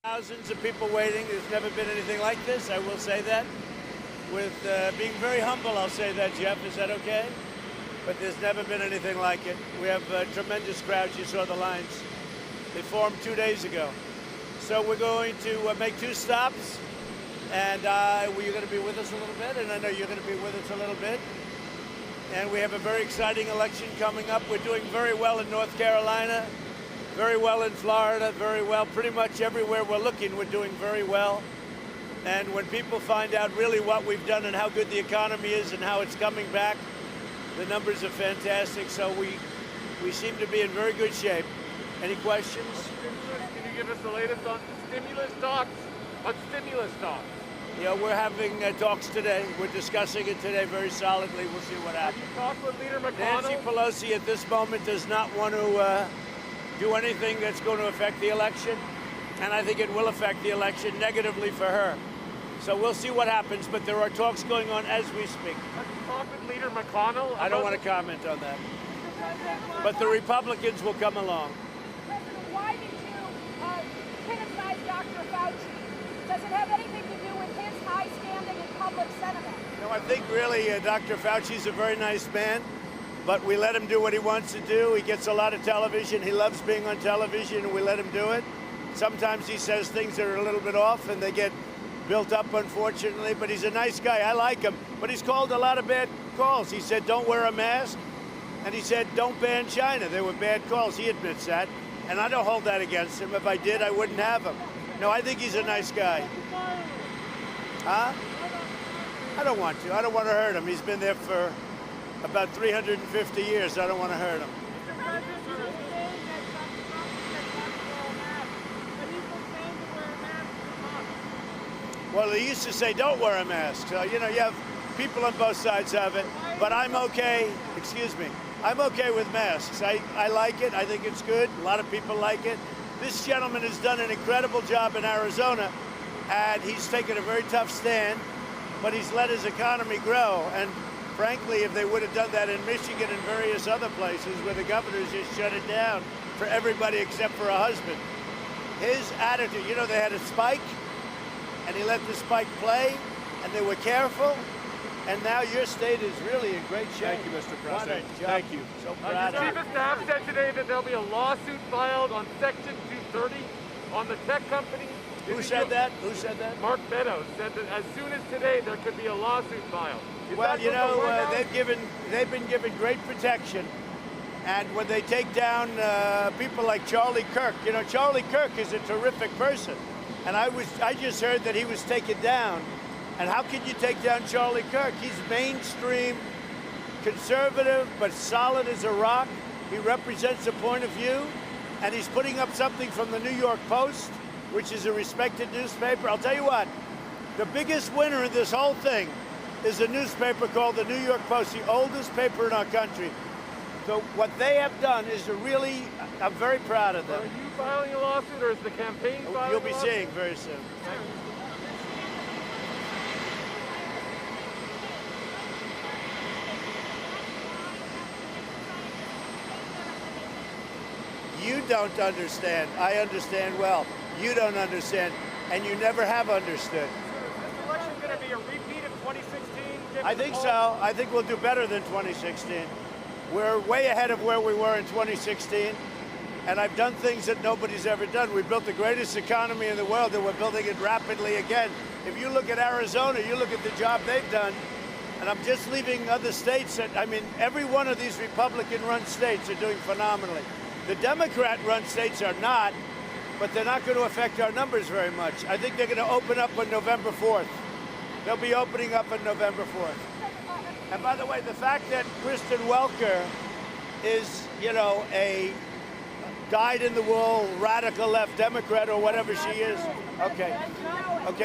Thousands of people waiting. There's never been anything like this. I will say that. With being very humble, I'll say that, Jeff. Is that okay? But there's never been anything like it. We have tremendous crowds. You saw the lines. They formed 2 days ago. So we're going to make 2 stops. And you're going to be with us a little bit. And I know you're going to be with us a little bit. And we have a very exciting election coming up. We're doing very well in North Carolina. Very well in Florida, very well. Pretty much everywhere we're looking, we're doing very well. And when people find out really what we've done and how good the economy is and how it's coming back, the numbers are fantastic. So we seem to be in very good shape. Any questions? Can you give us the latest on stimulus talks? Yeah, we're having talks today. We're discussing it today very solidly. We'll see what happens. Have you talked with Leader McConnell? Nancy Pelosi at this moment does not want to do anything that's going to affect the election, and I think it will affect the election negatively for her. So we'll see what happens, but there are talks going on as we speak. Have you talked with Leader McConnell? I don't want to comment on that. But the Republicans will come along. President, why did you criticize Dr. Fauci? Does it have anything to do with his high standing in public sentiment? No, I think really Dr. Fauci's a very nice man. But we let him do what he wants to do. He gets a lot of television. He loves being on television, and we let him do it. Sometimes he says things that are a little bit off, and they get built up, unfortunately. But he's a nice guy. I like him. But he's called a lot of bad calls. He said, don't wear a mask. And he said, don't ban China. They were bad calls. He admits that. And I don't hold that against him. If I did, I wouldn't have him. No, I think he's a nice guy. Huh? I don't want to. I don't want to hurt him. He's been there for about 350 years. I don't want to hurt him. Well, he used to say, don't wear a mask. So, you know, you have people on both sides of it. But I'm okay. Excuse me. I'm okay with masks. I like it. I think it's good. A lot of people like it. This gentleman has done an incredible job in Arizona, and he's taken a very tough stand, but he's let his economy grow. And frankly, if they would have done that in Michigan and various other places where the governors just shut it down for everybody except for a husband, his attitude, you know, they had a spike, and he let the spike play, and they were careful, and now your state is really in great shape. Thank you, Mr. President. Thank you. So proud Your of chief of staff said today that there'll be a lawsuit filed on Section 230 on the tech company. Who said that? Who said that? Mark Meadows said that as soon as today there could be a lawsuit filed. Well, you know, they've been given great protection, and when they take down people like Charlie Kirk, you know, Charlie Kirk is a terrific person, and I just heard that he was taken down. And how can you take down Charlie Kirk? He's mainstream, conservative, but solid as a rock. He represents a point of view, and he's putting up something from the New York Post, which is a respected newspaper. I'll tell you what, the biggest winner in this whole thing is a newspaper called the New York Post, the oldest paper in our country. So what they have done is I'm very proud of them. Are you filing a lawsuit, or is the campaign filing a lawsuit? You'll be seeing very soon. You don't understand. I understand well. You don't understand, and you never have understood. Is this election going to be a repeat of 2016? I think so. I think we'll do better than 2016. We're way ahead of where we were in 2016, and I've done things that nobody's ever done. We built the greatest economy in the world, and we're building it rapidly again. If you look at Arizona, you look at the job they've done, and I'm just leaving other states that, I mean, every one of these Republican-run states are doing phenomenally. The Democrat-run states are not, but they're not going to affect our numbers very much. I think they're going to open up on November 4th. They'll be opening up on November 4th. And by the way, the fact that Kristen Welker is, you know, a dyed-in-the-wool, radical left Democrat or whatever she is, okay,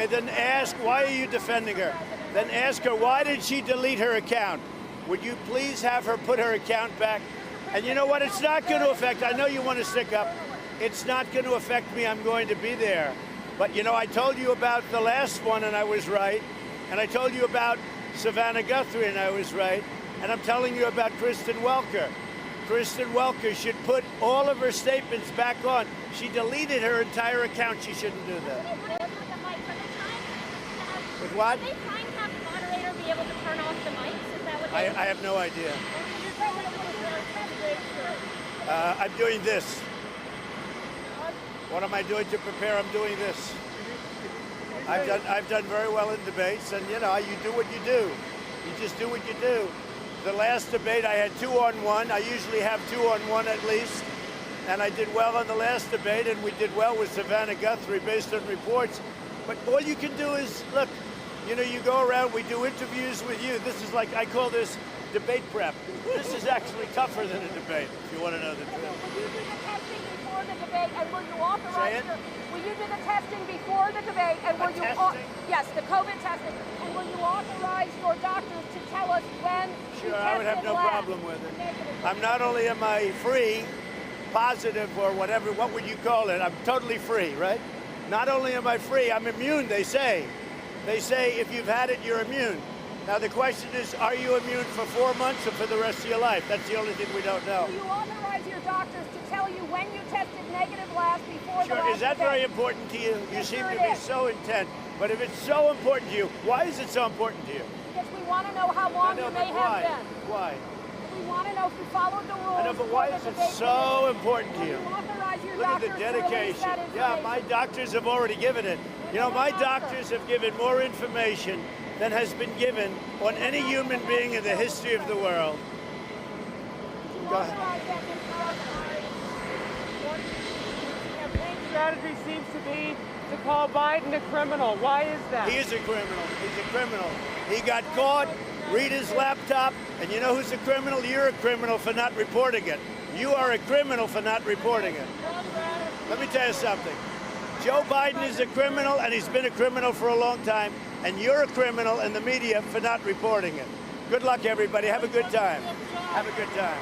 then ask, why are you defending her? Then ask her, why did she delete her account? Would you please have her put her account back? And you know what? It's not going to affect, I know you want to stick up. It's not going to affect me. I'm going to be there. But, you know, I told you about the last one, and I was right. And I told you about Savannah Guthrie, and I was right. And I'm telling you about Kristen Welker. Kristen Welker should put all of her statements back on. She deleted her entire account. She shouldn't do that. With what? Are they trying to have the moderator be able to turn off the mics? Is that what I have no idea. I'm doing this. What am I doing to prepare? I'm doing this. I've done very well in debates, and you know, you do what you do. You just do what you do. The last debate I had 2-on-1. I usually have 2-on-1 at least, and I did well on the last debate, and we did well with Savannah Guthrie based on reports. But all you can do is look. You know, you go around. We do interviews with you. This is like I call this debate prep. This is actually tougher than a debate, if you want to know the truth. Will you do the testing before the debate, and will you authorize Say it? will you do the testing before the debate, and will you testing? yes, the COVID testing, and will you authorize your doctors to tell us when Sure, I would have no problem with it. I'm not only am I free, positive, or whatever, what would you call it? I'm totally free, right? Not only am I free, I'm immune, they say. They say if you've had it, you're immune. Now the question is, are you immune for 4 months or for the rest of your life? That's the only thing we don't know. Will you authorize your doctors to tell you when you tested negative last before the Sure, last is that debate? very important to you? You Yes, seem sure to it be is. so intent. But if it's so important to you, why is it so important to you? Because we want to know how long I know, you may but why? have been. Why? We want to know if you followed the rules. I know, but why before is the it debate so begins. important to Will you? you authorize your Look at doctors the to release dedication. that Yeah, information? my doctors have already given it. You know, my doctors have given more information than has been given on any human being in the history of the world. Go ahead. Authorize that information. Campaign strategy seems to be to call Biden a criminal. Why is that? He is a criminal. He's a criminal. He got caught. Read his laptop. And you know who's a criminal? You're a criminal for not reporting it. You are a criminal for not reporting it. Let me tell you something. Joe Biden is a criminal, and he's been a criminal for a long time. And you're a criminal in the media for not reporting it. Good luck, everybody. Have a good time. Have a good time.